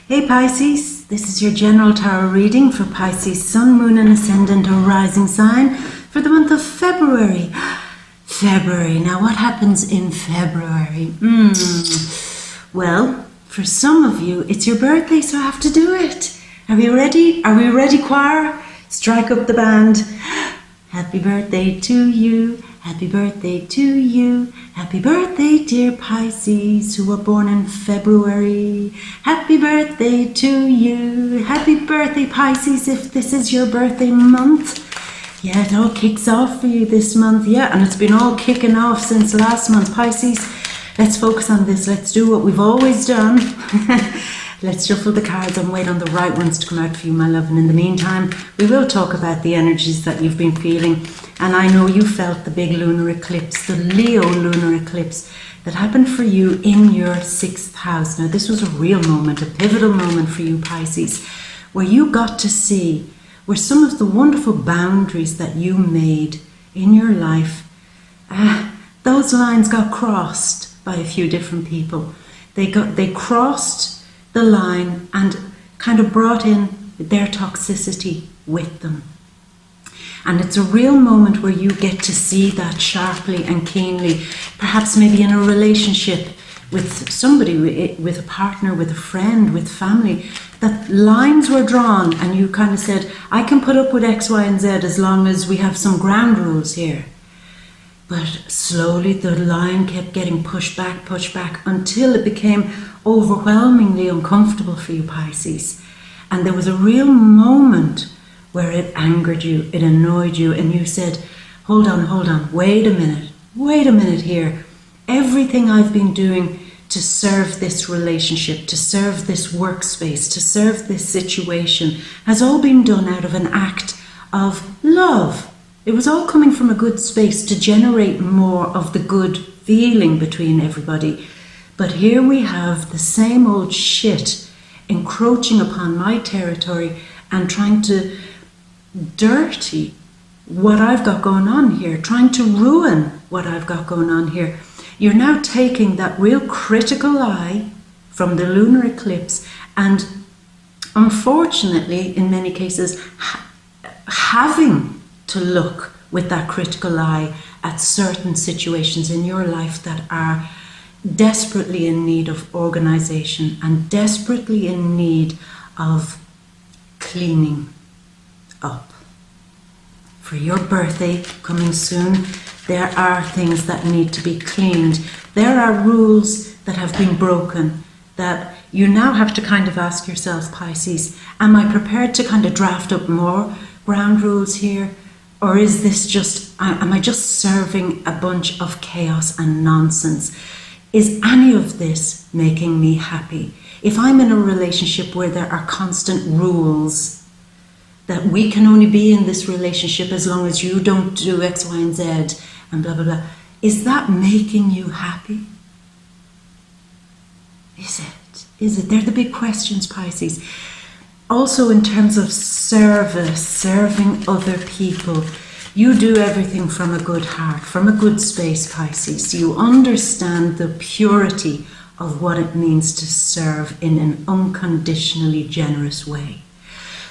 Hey Pisces, this is your general tarot reading for Pisces Sun, Moon and Ascendant or Rising sign for the month of February. February, now what happens in February? Well, for some of you, it's your birthday, so I have to do it. Are we ready? Are we ready, choir? Strike up the band. Happy birthday to you. Happy birthday to you. Happy birthday, dear Pisces, who were born in February. Happy birthday to you. Happy birthday, Pisces, if this is your birthday month. Yeah, it all kicks off for you this month. Yeah, and it's been all kicking off since last month. Pisces, let's focus on this. Let's do what we've always done. Let's shuffle the cards and wait on the right ones to come out for you, my love. And in the meantime, we will talk about the energies that you've been feeling. And I know you felt the big lunar eclipse, the Leo lunar eclipse that happened for you in your 6th house. Now, this was a real moment, a pivotal moment for you, Pisces, where you got to see where some of the wonderful boundaries that you made in your life, those lines got crossed by a few different people. They crossed the line and kind of brought in their toxicity with them. And it's a real moment where you get to see that sharply and keenly, perhaps maybe in a relationship with somebody, with a partner, with a friend, with family, that lines were drawn and you kind of said, I can put up with X, Y, and Z as long as we have some ground rules here. But slowly the line kept getting pushed back until it became overwhelmingly uncomfortable for you, Pisces. And there was a real moment where it angered you, it annoyed you, and you said, hold on, wait a minute here. Everything I've been doing to serve this relationship, to serve this workspace, to serve this situation has all been done out of an act of love. It was all coming from a good space to generate more of the good feeling between everybody. But here we have the same old shit encroaching upon my territory and trying to dirty what I've got going on here, trying to ruin what I've got going on here. You're now taking that real critical eye from the lunar eclipse and unfortunately, in many cases, having to look with that critical eye at certain situations in your life that are desperately in need of organization and desperately in need of cleaning up. For your birthday coming soon, there are things that need to be cleaned. There are rules that have been broken that you now have to kind of ask yourself, Pisces, am I prepared to kind of draft up more ground rules here? Or is this just, am I just serving a bunch of chaos and nonsense? Is any of this making me happy? If I'm in a relationship where there are constant rules that we can only be in this relationship as long as you don't do X, Y, and Z and blah, blah, blah, is that making you happy? Is it? Is it? They're the big questions, Pisces. Also in terms of service, serving other people, you do everything from a good heart, from a good space, Pisces. You understand the purity of what it means to serve in an unconditionally generous way.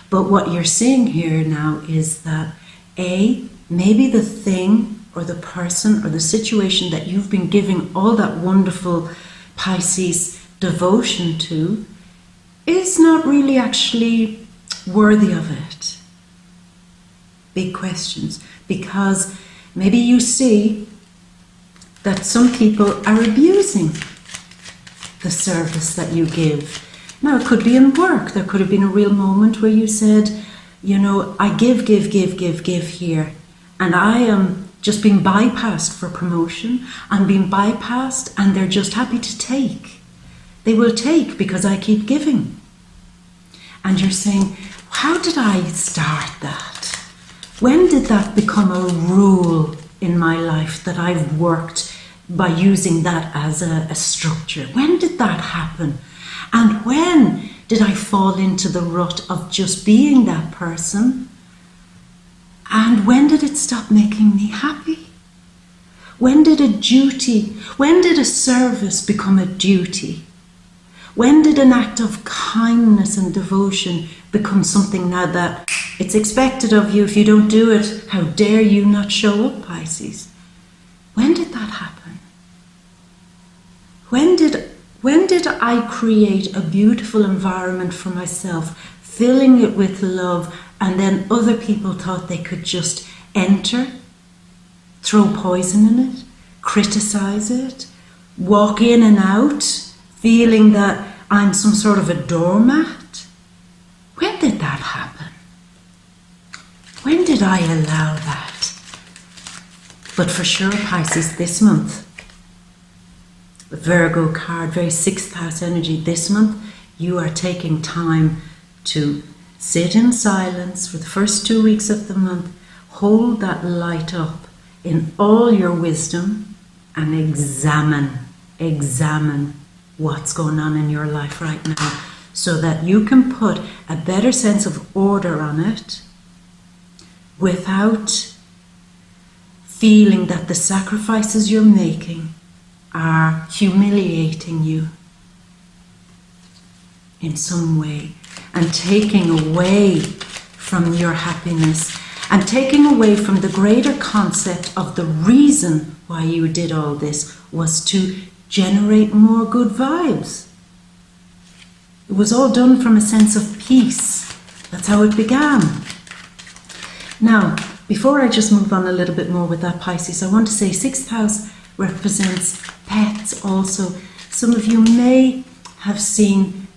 But what you're seeing here now is that maybe the thing or the person or the situation that you've been giving all that wonderful Pisces devotion to is not really actually worthy of it. Big questions. Because maybe you see that some people are abusing the service that you give. Now, it could be in work. There could have been a real moment where you said, you know, I give here. And I am just being bypassed for promotion. I'm being bypassed and they're just happy to take. They will take because I keep giving. And you're saying, how did I start that? When did that become a rule in my life that I've worked by using that as a structure? When did that happen? And when did I fall into the rut of just being that person? And when did it stop making me happy? When did a service become a duty? When did an act of kindness and devotion become something now that it's expected of you? If you don't do it, how dare you not show up, Pisces? When did that happen? When did I create a beautiful environment for myself, filling it with love, and then other people thought they could just enter, throw poison in it, criticize it, walk in and out, feeling that I'm some sort of a doormat? When did that happen? When did I allow that? But for sure, Pisces, this month, the Virgo card, very 6th house energy, this month, you are taking time to sit in silence for the first 2 weeks of the month, hold that light up in all your wisdom and examine what's going on in your life right now so that you can put a better sense of order on it without feeling that the sacrifices you're making are humiliating you in some way and taking away from your happiness and taking away from the greater concept of the reason why you did all this was to generate more good vibes. It was all done from a sense of peace. That's how it began. Now, before I just move on a little bit more with that, Pisces, I want to say 6th house represents pets also. Some of you may have seen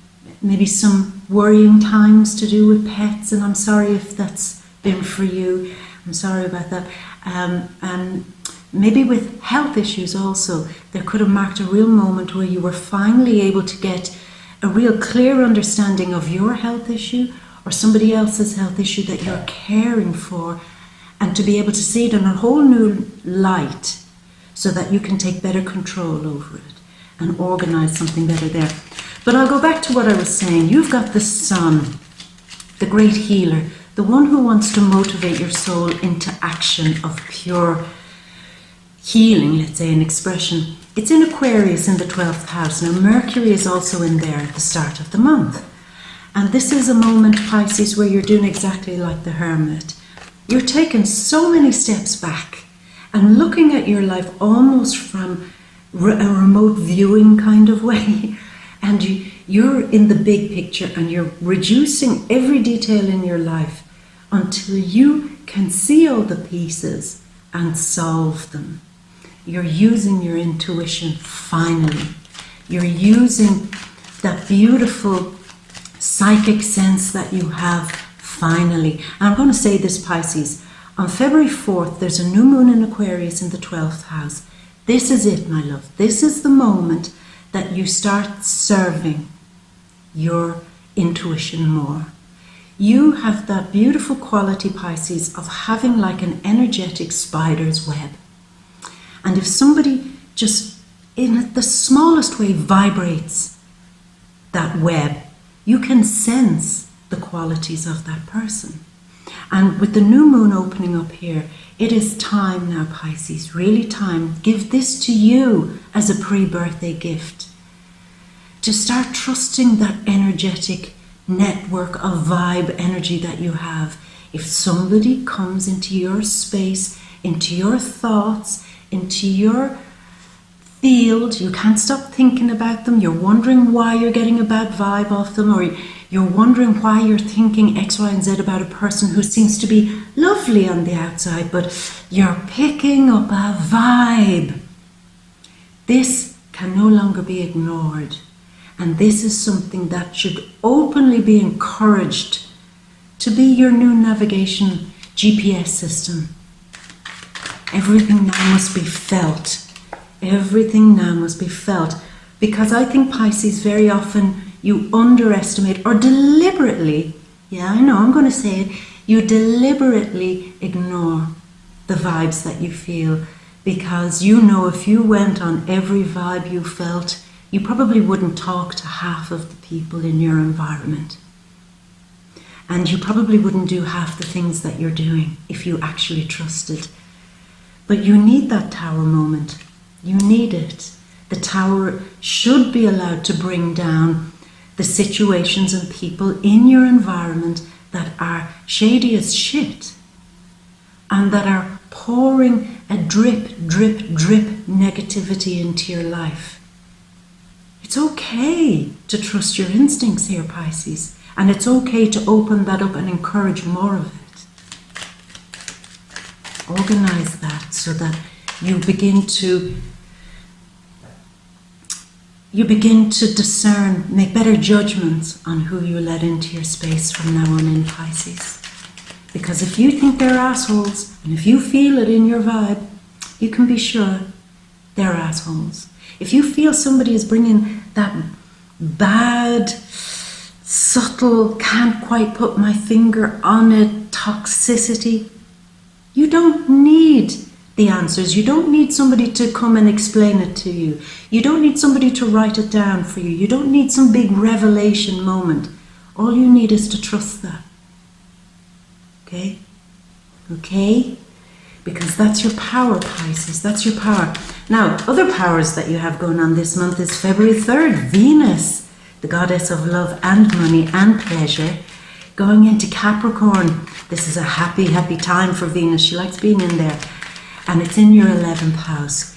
maybe some worrying times to do with pets, and I'm sorry if that's been for you. I'm sorry about that. And maybe with health issues also, there could have marked a real moment where you were finally able to get a real clear understanding of your health issue or somebody else's health issue that you're caring for, and to be able to see it in a whole new light so that you can take better control over it and organize something better there. But I'll go back to what I was saying. You've got the sun, the great healer, the one who wants to motivate your soul into action of pure healing, let's say, an expression. It's in Aquarius in the 12th house. Now, Mercury is also in there at the start of the month. And this is a moment, Pisces, where you're doing exactly like the Hermit. You're taking so many steps back and looking at your life almost from a remote viewing kind of way. And you're in the big picture and you're reducing every detail in your life until you can see all the pieces and solve them. You're using your intuition finally. You're using that beautiful psychic sense that you have finally. And I'm going to say this, Pisces. On February 4th, there's a new moon in Aquarius in the 12th house. This is it, my love. This is the moment that you start serving your intuition more. You have that beautiful quality, Pisces, of having like an energetic spider's web. And if somebody just in the smallest way vibrates that web, you can sense the qualities of that person. And with the new moon opening up here, it is time now, Pisces, really time. Give this to you as a pre-birthday gift. To start trusting that energetic network of vibe energy that you have. If somebody comes into your space, into your thoughts, into your field, you can't stop thinking about them, you're wondering why you're getting a bad vibe off them, or you're wondering why you're thinking X, Y, and Z about a person who seems to be lovely on the outside, but you're picking up a vibe. This can no longer be ignored. And this is something that should openly be encouraged to be your new navigation GPS system. Everything now must be felt. Everything now must be felt. Because I think, Pisces, very often you underestimate or deliberately, yeah, I know, I'm going to say it, you deliberately ignore the vibes that you feel. Because you know if you went on every vibe you felt, you probably wouldn't talk to half of the people in your environment. And you probably wouldn't do half the things that you're doing if you actually trusted. But you need that tower moment. You need it. The tower should be allowed to bring down the situations and people in your environment that are shady as shit and that are pouring a drip, drip, drip negativity into your life. It's okay to trust your instincts here, Pisces, and it's okay to open that up and encourage more of it. Organize that so that you begin to discern, make better judgments on who you let into your space from now on in, Pisces. Because if you think they're assholes, and if you feel it in your vibe, you can be sure they're assholes. If you feel somebody is bringing that bad, subtle, can't quite put my finger on it toxicity, you don't need the answers. You don't need somebody to come and explain it to you. You don't need somebody to write it down for you. You don't need some big revelation moment. All you need is to trust that. Okay? Okay? Because that's your power, Pisces. That's your power. Now, other powers that you have going on this month is February 3rd, Venus, the goddess of love and money and pleasure, going into Capricorn. This is a happy, happy time for Venus. She likes being in there. And it's in your 11th house.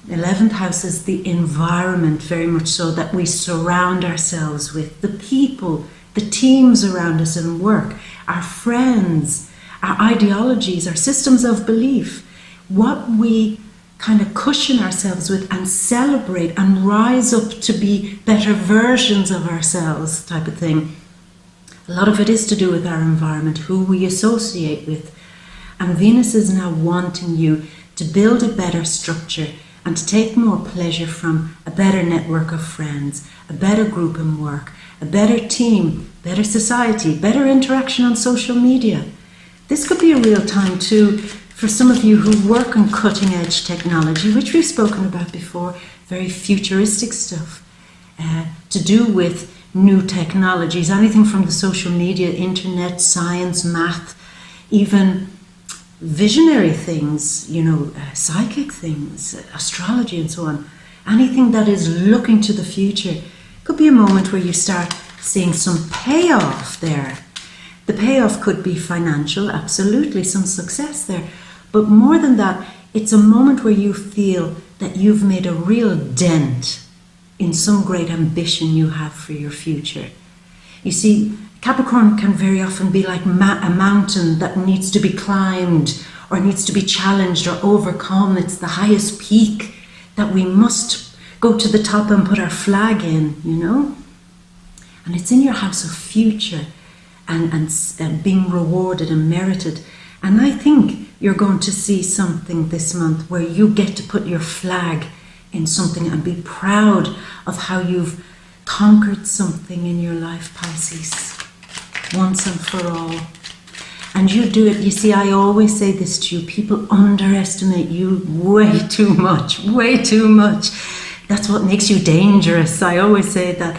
The 11th house is the environment, very much so, that we surround ourselves with. The people, the teams around us in work, our friends, our ideologies, our systems of belief. What we kind of cushion ourselves with and celebrate and rise up to be better versions of ourselves type of thing. A lot of it is to do with our environment, who we associate with. And Venus is now wanting you to build a better structure and to take more pleasure from a better network of friends, a better group in work, a better team, better society, better interaction on social media. This could be a real time too for some of you who work on cutting edge technology, which we've spoken about before, very futuristic stuff, to do with new technologies, anything from the social media, internet, science, math, even visionary things, psychic things, astrology and so on. Anything that is looking to the future could be a moment where you start seeing some payoff there. The payoff could be financial, absolutely, some success there. But more than that, it's a moment where you feel that you've made a real dent in some great ambition you have for your future. You see, Capricorn can very often be like a mountain that needs to be climbed or needs to be challenged or overcome. It's the highest peak that we must go to the top and put our flag in, And it's in your house of future and being rewarded and merited. And I think you're going to see something this month where you get to put your flag in something and be proud of how you've conquered something in your life, Pisces, once and for all. And you do it. You see, I always say this to you, people underestimate you way too much, way too much. That's what makes you dangerous. I always say that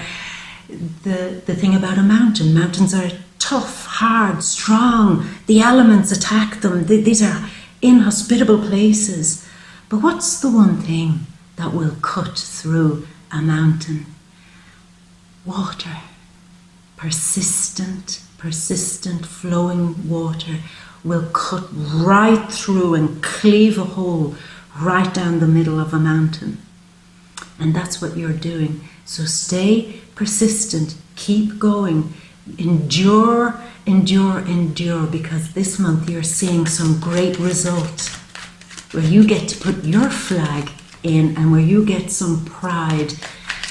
the thing about a mountain, mountains are tough, hard, strong. The elements attack them. These are inhospitable places. But what's the one thing that will cut through a mountain? Water. Persistent flowing water will cut right through and cleave a hole right down the middle of a mountain. And that's what you're doing. So stay persistent, keep going, endure, because this month you're seeing some great results where you get to put your flag in and where you get some pride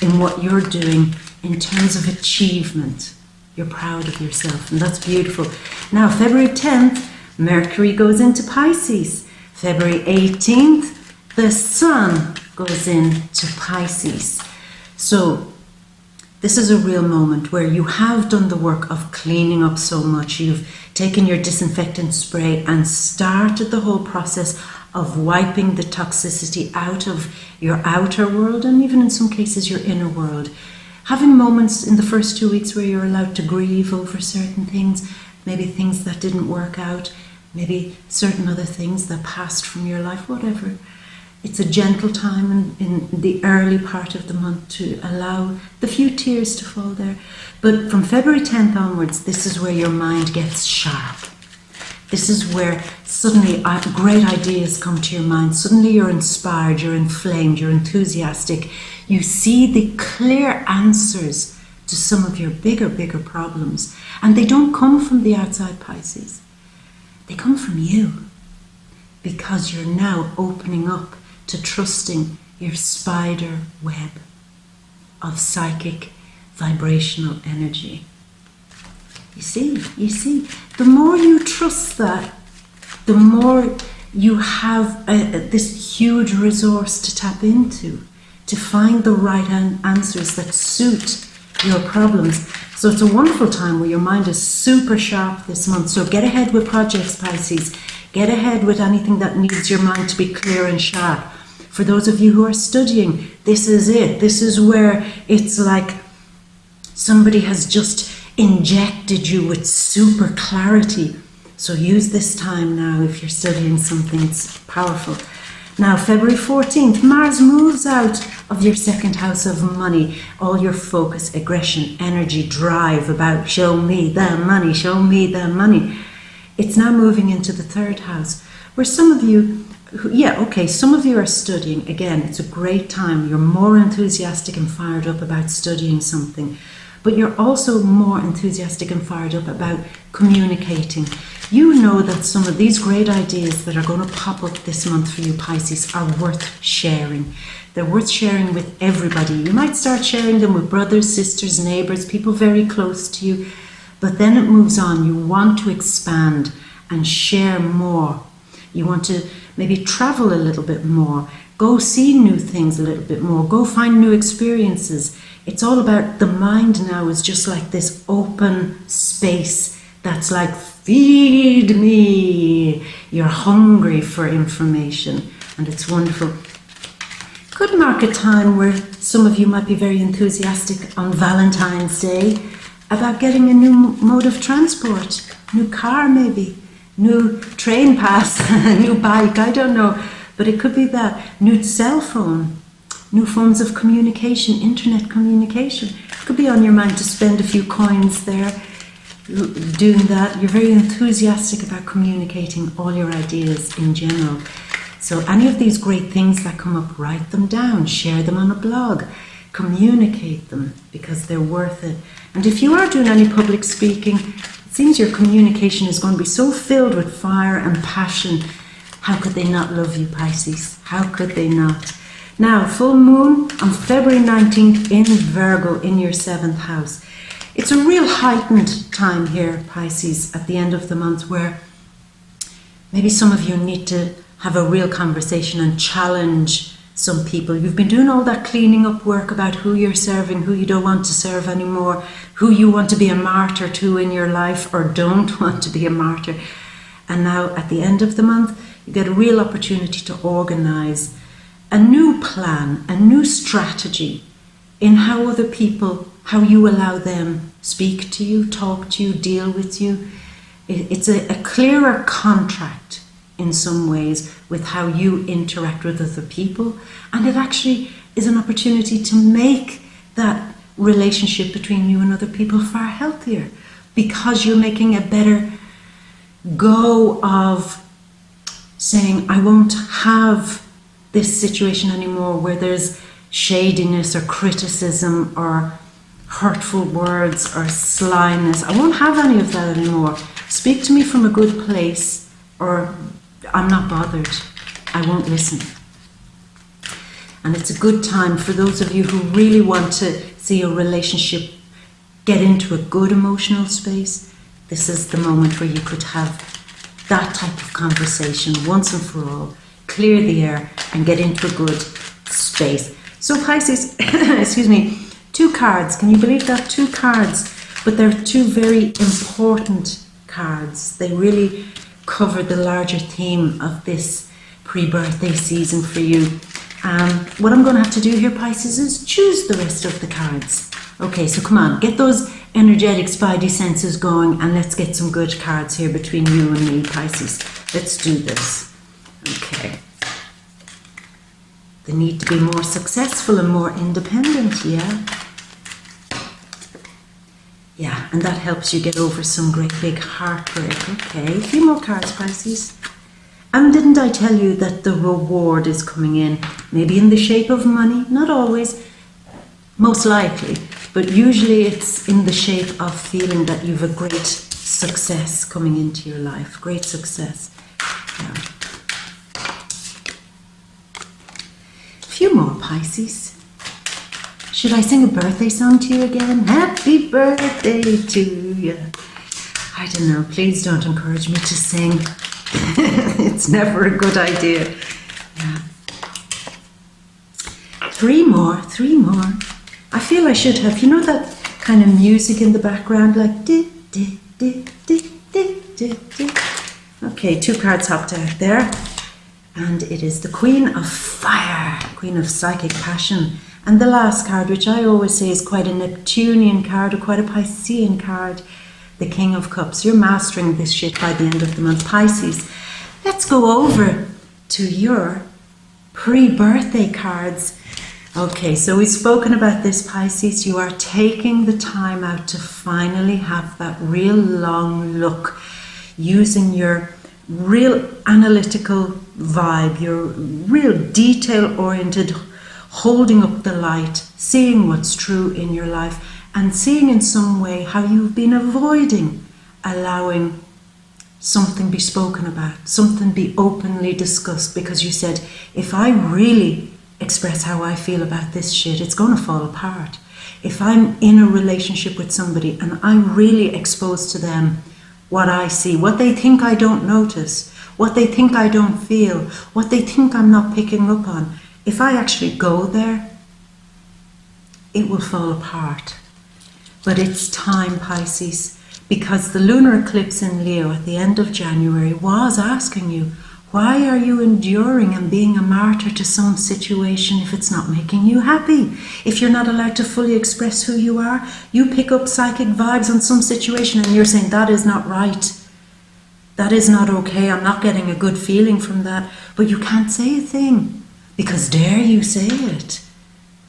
in what you're doing in terms of achievement. You're proud of yourself, and that's beautiful. Now, February 10th, Mercury goes into Pisces. February 18th, the Sun goes into Pisces. So, this is a real moment where you have done the work of cleaning up so much. You've taken your disinfectant spray and started the whole process of wiping the toxicity out of your outer world and even in some cases your inner world. Having moments in the first 2 weeks where you're allowed to grieve over certain things, maybe things that didn't work out, maybe certain other things that passed from your life, whatever. It's a gentle time in the early part of the month to allow the few tears to fall there. But from February 10th onwards, this is where your mind gets sharp. This is where suddenly great ideas come to your mind. Suddenly you're inspired, you're inflamed, you're enthusiastic. You see the clear answers to some of your bigger problems. And they don't come from the outside, Pisces. They come from you. Because you're now opening up to trusting your spider web of psychic vibrational energy. You see, the more you trust that, the more you have this huge resource to tap into, to find the right answers that suit your problems. So it's a wonderful time where your mind is super sharp this month. So get ahead with projects, Pisces. Get ahead with anything that needs your mind to be clear and sharp. For those of you who are studying, this is it. This is where it's like somebody has just injected you with super clarity. So use this time now if you're studying something. It's powerful. Now, February 14th, Mars moves out of your second house of money. All your focus, aggression, energy, drive about show me the money, show me the money. It's now moving into the third house, where some of you, some of you are studying. Again, it's a great time. You're more enthusiastic and fired up about studying something, but you're also more enthusiastic and fired up about communicating. You know that some of these great ideas that are going to pop up this month for you, Pisces, are worth sharing. They're worth sharing with everybody. You might start sharing them with brothers, sisters, neighbors, people very close to you. But then it moves on. You want to expand and share more. You want to maybe travel a little bit more. Go see new things a little bit more. Go find new experiences. It's all about the mind now is just like this open space that's like, feed me. You're hungry for information. And it's wonderful. Could mark a time where some of you might be very enthusiastic on Valentine's Day about getting a new mode of transport, new car maybe, new train pass, new bike, I don't know, but it could be that, new cell phone, new forms of communication, internet communication. It could be on your mind to spend a few coins there doing that. You're very enthusiastic about communicating all your ideas in general. So any of these great things that come up, write them down, share them on a blog, communicate them because they're worth it. And if you are doing any public speaking, it seems your communication is going to be so filled with fire and passion. How could they not love you, Pisces? How could they not? Now, full moon on February 19th in Virgo in your 7th house. It's a real heightened time here, Pisces, at the end of the month where maybe some of you need to have a real conversation and challenge some people. You've been doing all that cleaning up work about who you're serving, who you don't want to serve anymore, who you want to be a martyr to in your life or don't want to be a martyr. And now at the end of the month, you get a real opportunity to organize a new plan, a new strategy in how other people, how you allow them speak to you, talk to you, deal with you. It's a clearer contract in some ways with how you interact with other people, and it actually is an opportunity to make that relationship between you and other people far healthier because you're making a better go of saying, I won't have this situation anymore where there's shadiness or criticism or hurtful words or slyness. I won't have any of that anymore. Speak to me from a good place, or I'm not bothered. I won't listen. And it's a good time for those of you who really want to see a relationship get into a good emotional space. This is the moment where you could have that type of conversation once and for all, clear the air and get into a good space. So Pisces, excuse me, 2 cards. Can you believe that? 2 cards, but they're 2 very important cards. They really cover the larger theme of this pre-birthday season for you. What I'm going to have to do here, Pisces, is choose the rest of the cards. Okay, so come on, get those energetic spidey senses going and let's get some good cards here between you and me, Pisces. Let's do this. Okay. the need to be more successful and more independent, yeah. Yeah, and that helps you get over some great big heartbreak. Okay, a few more cards, Pisces. And didn't I tell you that the reward is coming in? Maybe in the shape of money, not always, most likely. But usually it's in the shape of feeling that you've a great success coming into your life. Great success. Yeah. A few more, Pisces. Should I sing a birthday song to you again? Happy birthday to you. I don't know. Please don't encourage me to sing. It's never a good idea. Yeah. Three more. I feel I should have, you know that kind of music in the background, like di, di, di, di, di, di, di. Okay, 2 cards hopped out there. And it is the Queen of Fire, Queen of Psychic Passion. And the last card, which I always say is quite a Neptunian card or quite a Piscean card, the King of Cups. You're mastering this shit by the end of the month, Pisces. Let's go over to your pre-birthday cards. Okay, so we've spoken about this, Pisces. You are taking the time out to finally have that real long look, using your real analytical vibe, your real detail-oriented, holding up the light, seeing what's true in your life, and seeing in some way how you've been avoiding allowing something be spoken about, something be openly discussed, because you said, if I really express how I feel about this shit, it's going to fall apart. If I'm in a relationship with somebody and I really expose to them what I see, what they think I don't notice, what they think I don't feel, what they think I'm not picking up on, if I actually go there, it will fall apart. But it's time, Pisces, because the lunar eclipse in Leo at the end of January was asking you, why are you enduring and being a martyr to some situation if it's not making you happy? If you're not allowed to fully express who you are, you pick up psychic vibes on some situation and you're saying, that is not right. That is not okay. I'm not getting a good feeling from that. But you can't say a thing, because dare you say it.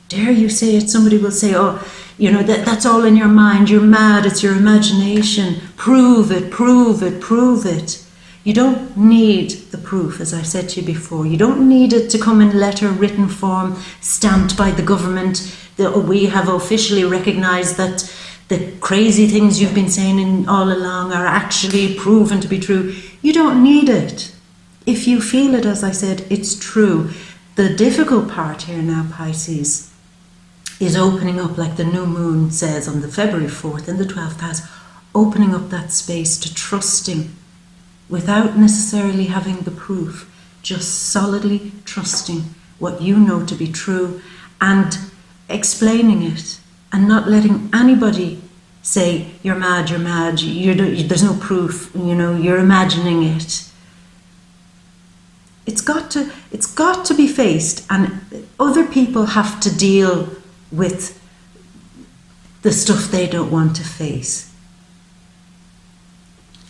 Dare you say it, somebody will say, oh, you know, that's all in your mind. You're mad. It's your imagination. Prove it, prove it, prove it. You don't need the proof, as I said to you before. You don't need it to come in letter, written form, stamped by the government. We have officially recognized that the crazy things you've been saying all along are actually proven to be true. You don't need it. If you feel it, as I said, it's true. The difficult part here now, Pisces, is opening up, like the new moon says on the February 4th in the 12th house, opening up that space to trusting without necessarily having the proof, just solidly trusting what you know to be true and explaining it, and not letting anybody say, you're mad, there's no proof, you know, you're imagining it. It's got to be faced, and other people have to deal with the stuff they don't want to face.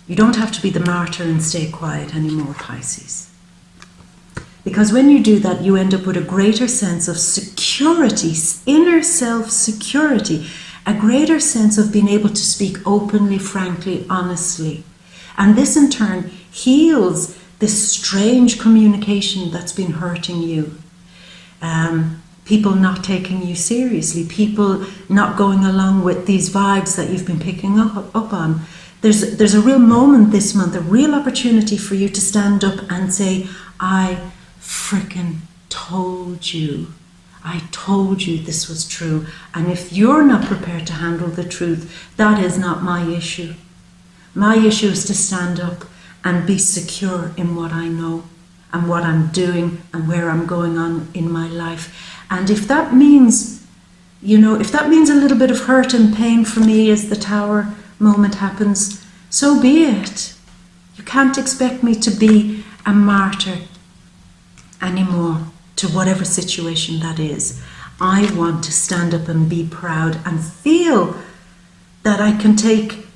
You don't have to be the martyr and stay quiet anymore, Pisces. Because when you do that, you end up with a greater sense of security, inner self-security, a greater sense of being able to speak openly, frankly, honestly. And this in turn heals this strange communication that's been hurting you. People not taking you seriously, people not going along with these vibes that you've been picking up on. There's a real moment this month, a real opportunity for you to stand up and say, I frickin' told you. I told you this was true. And if you're not prepared to handle the truth, that is not my issue. My issue is to stand up and be secure in what I know and what I'm doing and where I'm going on in my life. And if that means, if that means a little bit of hurt and pain for me as the Tower moment happens, so be it. You can't expect me to be a martyr anymore to whatever situation that is. I want to stand up and be proud and feel that I can take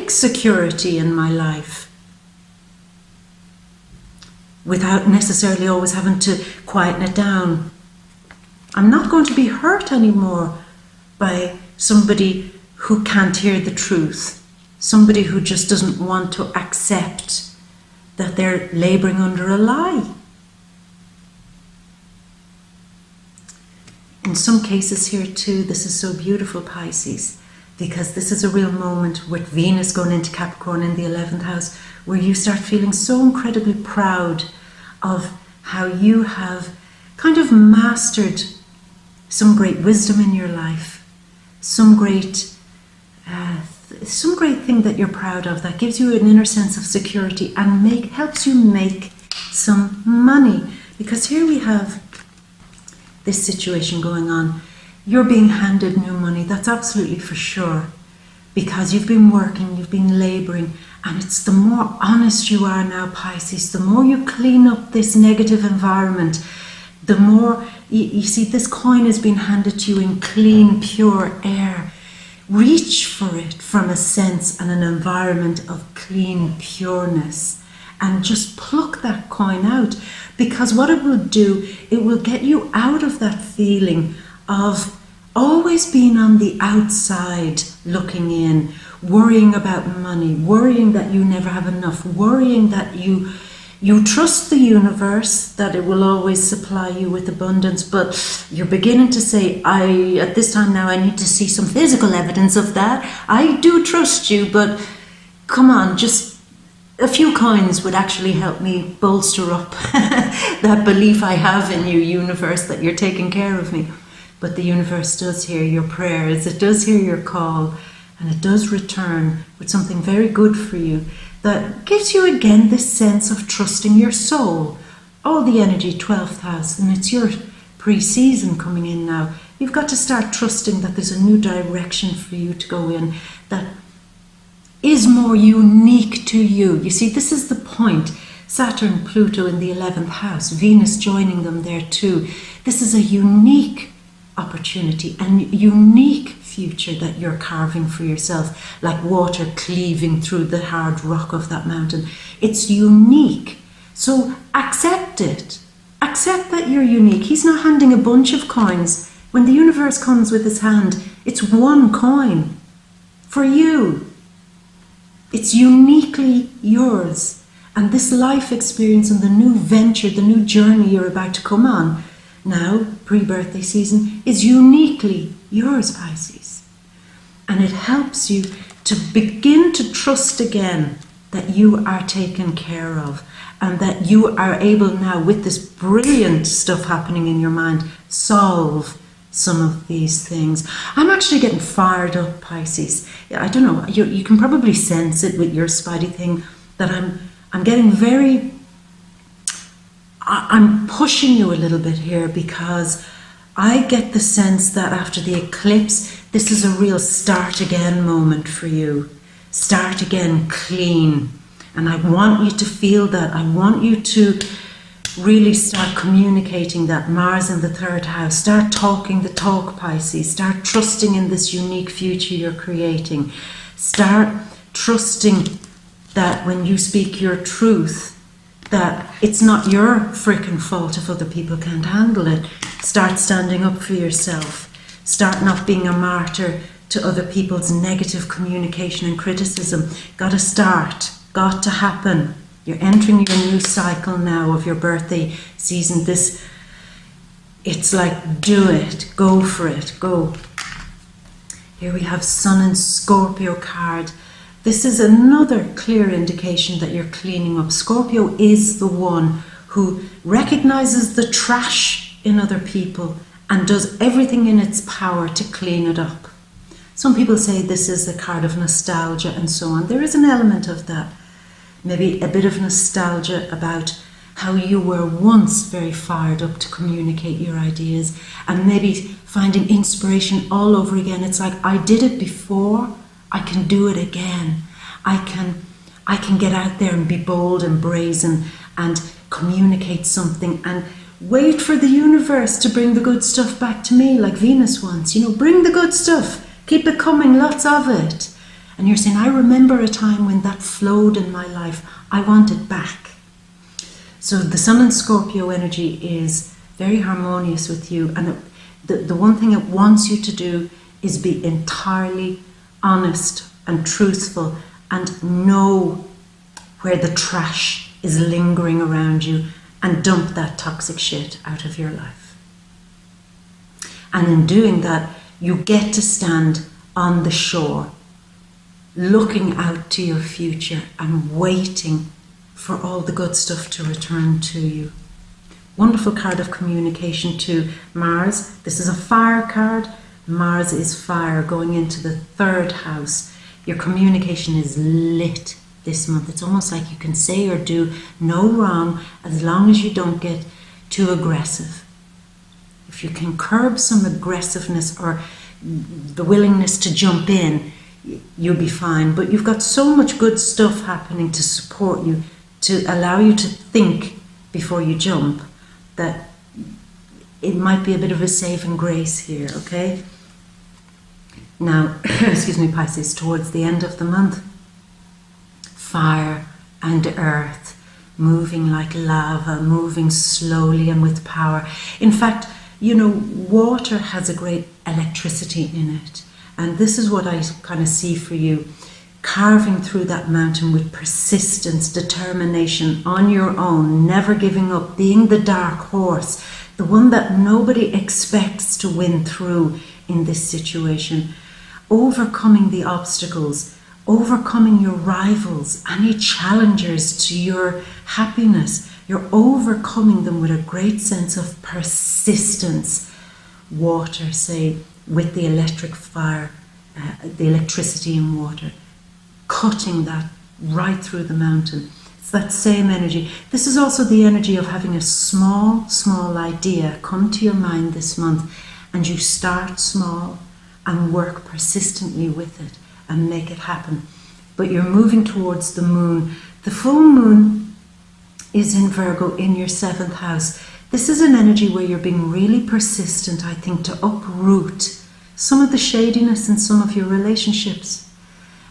security in my life. without necessarily always having to quieten it down. I'm not going to be hurt anymore by somebody who can't hear the truth, somebody who just doesn't want to accept that they're labouring under a lie. In some cases here too, this is so beautiful, Pisces, because this is a real moment with Venus going into Capricorn in the 11th house, where you start feeling so incredibly proud of how you have kind of mastered some great wisdom in your life, some great thing that you're proud of that gives you an inner sense of security and helps you make some money. Because here we have this situation going on. You're being handed new money, that's absolutely for sure, because you've been working, you've been labouring, and it's the more honest you are now, Pisces, the more you clean up this negative environment, the more you see this coin has been handed to you in clean, pure air. Reach for it from a sense and an environment of clean pureness, and just pluck that coin out, because what it will do, it will get you out of that feeling of always being on the outside looking in, worrying about money, worrying that you never have enough, worrying that you trust the universe, that it will always supply you with abundance, but you're beginning to say, at this time now, I need to see some physical evidence of that. I do trust you, but come on, just a few coins would actually help me bolster up that belief I have in you, universe, that you're taking care of me. But the universe does hear your prayers, it does hear your call, and it does return with something very good for you that gives you again this sense of trusting your soul. All the energy, 12th house, and it's your pre-season coming in now. You've got to start trusting that there's a new direction for you to go in that is more unique to you. You see, this is the point. Saturn, Pluto in the 11th house, Venus joining them there too. This is a unique opportunity and unique future that you're carving for yourself, like water cleaving through the hard rock of that mountain. It's unique. So accept it. Accept that you're unique. He's not handing a bunch of coins. When the universe comes with his hand, it's one coin for you. It's uniquely yours. And this life experience and the new venture, the new journey you're about to come on now, pre-birthday season, is uniquely yours, Pisces. And it helps you to begin to trust again that you are taken care of and that you are able now, with this brilliant stuff happening in your mind, solve some of these things. I'm actually getting fired up, Pisces. I don't know, you can probably sense it with your Spidey thing, that I'm getting very, I'm pushing you a little bit here, because I get the sense that after the eclipse, this is a real start again moment for you. Start again clean. And I want you to feel that. I want you to really start communicating that. Mars in the 3rd house. Start talking the talk, Pisces. Start trusting in this unique future you're creating. Start trusting that when you speak your truth, that it's not your frickin' fault if other people can't handle it. Start standing up for yourself. Start not being a martyr to other people's negative communication and criticism. Gotta start. Got to happen. You're entering your new cycle now of your birthday season. It's like, do it. Go for it. Go. Here we have Sun and Scorpio card. This is another clear indication that you're cleaning up. Scorpio is the one who recognizes the trash in other people and does everything in its power to clean it up. Some people say this is a card of nostalgia and so on. There is an element of that. Maybe a bit of nostalgia about how you were once very fired up to communicate your ideas, and maybe finding inspiration all over again. It's like, I did it before, I can do it again. I can get out there and be bold and brazen and communicate something and wait for the universe to bring the good stuff back to me, like Venus wants. You know, bring the good stuff. Keep it coming, lots of it. And you're saying, I remember a time when that flowed in my life. I want it back. So the Sun and Scorpio energy is very harmonious with you, and the one thing it wants you to do is be entirely honest and truthful and know where the trash is lingering around you and dump that toxic shit out of your life. And in doing that, you get to stand on the shore, looking out to your future and waiting for all the good stuff to return to you. Wonderful card of communication to Mars. This is a fire card. Mars is fire going into the 3rd house. Your communication is lit this month. It's almost like you can say or do no wrong as long as you don't get too aggressive. If you can curb some aggressiveness or the willingness to jump in, you'll be fine. But you've got so much good stuff happening to support you, to allow you to think before you jump, that it might be a bit of a saving grace here, okay? Now, excuse me, Pisces, towards the end of the month, fire and earth, moving like lava, moving slowly and with power. In fact, you know, water has a great electricity in it. And this is what I kind of see for you, carving through that mountain with persistence, determination, on your own, never giving up, being the dark horse, the one that nobody expects to win through in this situation, overcoming the obstacles, overcoming your rivals, any challengers to your happiness. You're overcoming them with a great sense of persistence. Water, say, with the electric fire, the electricity in water, cutting that right through the mountain. It's that same energy. This is also the energy of having a small idea come to your mind this month, and you start small and work persistently with it and make it happen. But you're moving towards the moon. The full moon is in Virgo in your 7th house. This is an energy where you're being really persistent, I think, to uproot some of the shadiness in some of your relationships.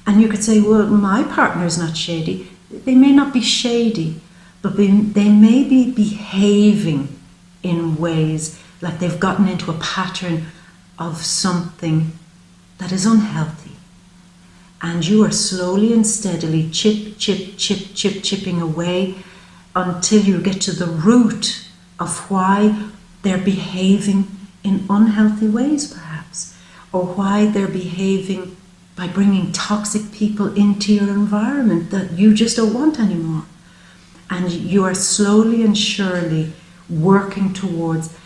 And you could say, well, my partner's not shady. They may not be shady, but they may be behaving in ways like they've gotten into a pattern of something that is unhealthy. And you are slowly and steadily chipping away until you get to the root of why they're behaving in unhealthy ways, perhaps, or why they're behaving by bringing toxic people into your environment that you just don't want anymore. And you are slowly and surely working towards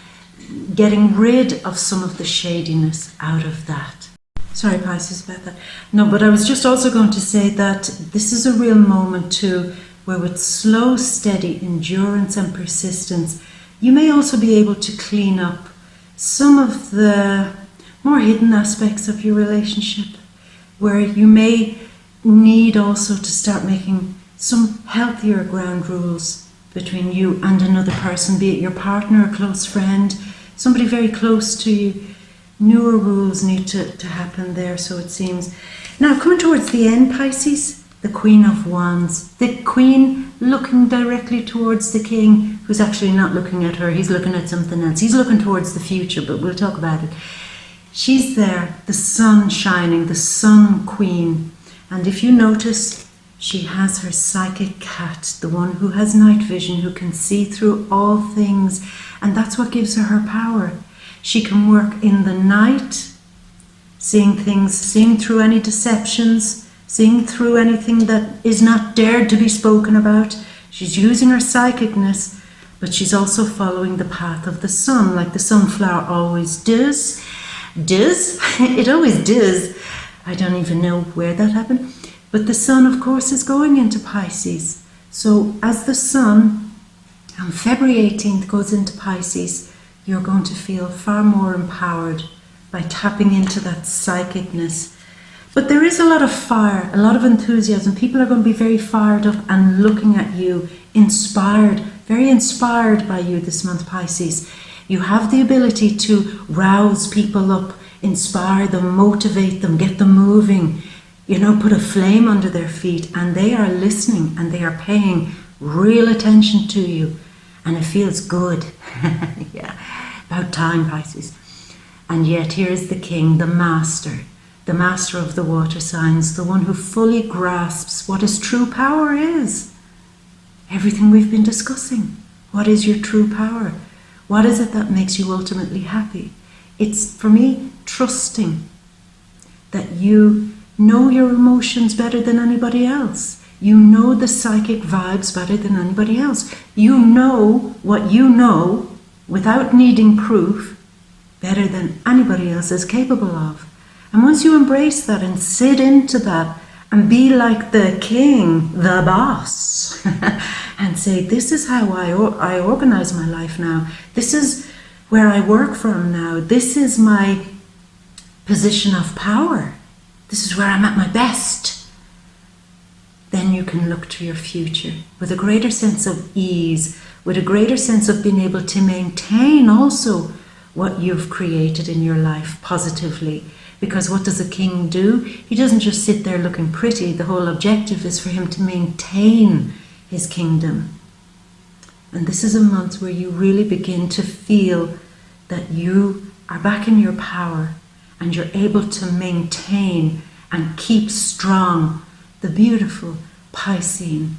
getting rid of some of the shadiness out of that. Sorry, Pisces, about that. No, but I was just also going to say that this is a real moment too, where with slow, steady endurance and persistence, you may also be able to clean up some of the more hidden aspects of your relationship, where you may need also to start making some healthier ground rules between you and another person, be it your partner, a close friend, somebody very close to you. Newer rules need to happen there, so it seems. Now, coming towards the end, Pisces, the Queen of Wands. The Queen looking directly towards the King, who's actually not looking at her. He's looking at something else. He's looking towards the future, but we'll talk about it. She's there, the sun shining, the Sun Queen. And if you notice, she has her psychic cat, the one who has night vision, who can see through all things. And that's what gives her her power. She can work in the night, seeing things, seeing through any deceptions, seeing through anything that is not dared to be spoken about. She's using her psychicness, but she's also following the path of the sun, like the sunflower always does. It always does. I don't even know where that happened. But the sun, of course, is going into Pisces. So as the sun on February 18th goes into Pisces, you're going to feel far more empowered by tapping into that psychicness. But there is a lot of fire, a lot of enthusiasm. People are going to be very fired up and looking at you, inspired, very inspired by you this month, Pisces. You have the ability to rouse people up, inspire them, motivate them, get them moving, put a flame under their feet, and they are listening and they are paying real attention to you, and it feels good. Yeah, about time, Pisces. And yet here is the king, the master of the water signs, the one who fully grasps what his true power is. Everything we've been discussing. What is your true power? What is it that makes you ultimately happy? It's, for me, trusting that you know your emotions better than anybody else. You know the psychic vibes better than anybody else. You know what you know without needing proof better than anybody else is capable of. And once you embrace that and sit into that and be like the king, the boss, and say, this is how I organize my life now. This is where I work from now. This is my position of power. This is where I'm at my best. Then you can look to your future with a greater sense of ease, with a greater sense of being able to maintain also what you've created in your life positively. Because what does a king do? He doesn't just sit there looking pretty. The whole objective is for him to maintain his kingdom. And this is a month where you really begin to feel that you are back in your power and you're able to maintain and keep strong the beautiful Piscean,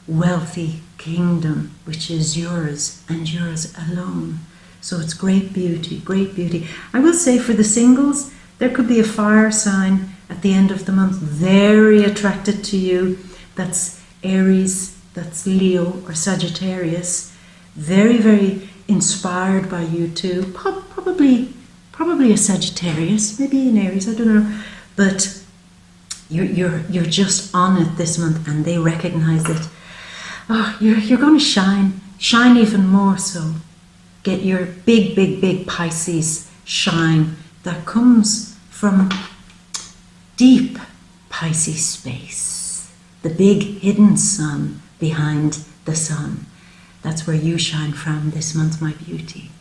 wealthy kingdom, which is yours and yours alone. So it's great beauty, great beauty. I will say for the singles, there could be a fire sign at the end of the month, very attracted to you. That's Aries, that's Leo or Sagittarius. Very, very inspired by you too. Probably a Sagittarius, maybe an Aries, I don't know. But you're just on it this month, and they recognize it. Oh, you're going to shine even more so. Get your big Pisces shine that comes from deep Pisces space, the big hidden sun behind the sun. That's where you shine from this month, my beauty.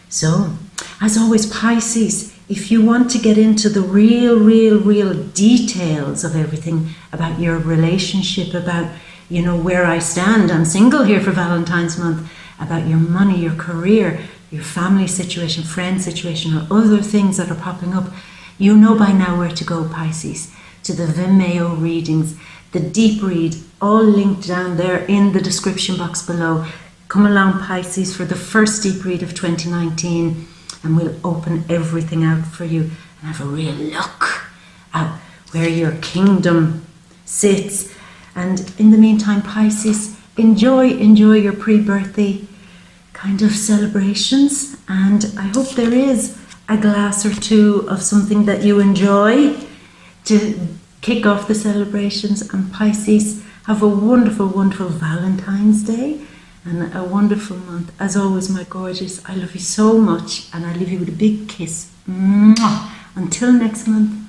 So, as always, Pisces, if you want to get into the real details of everything about your relationship, about, where I stand, I'm single here for Valentine's month, about your money, your career, your family situation, friend situation, or other things that are popping up, you know by now where to go, Pisces, to the VIMEO readings, the deep read, all linked down there in the description box below. Come along, Pisces, for the first deep read of 2019, and we'll open everything out for you and have a real look at where your kingdom sits. And in the meantime, Pisces, enjoy your pre-birthday kind of celebrations, and I hope there is a glass or two of something that you enjoy to kick off the celebrations. And Pisces, have a wonderful Valentine's Day and a wonderful month. As always, my gorgeous, I love you so much, and I leave you with a big kiss. Mwah! Until next month.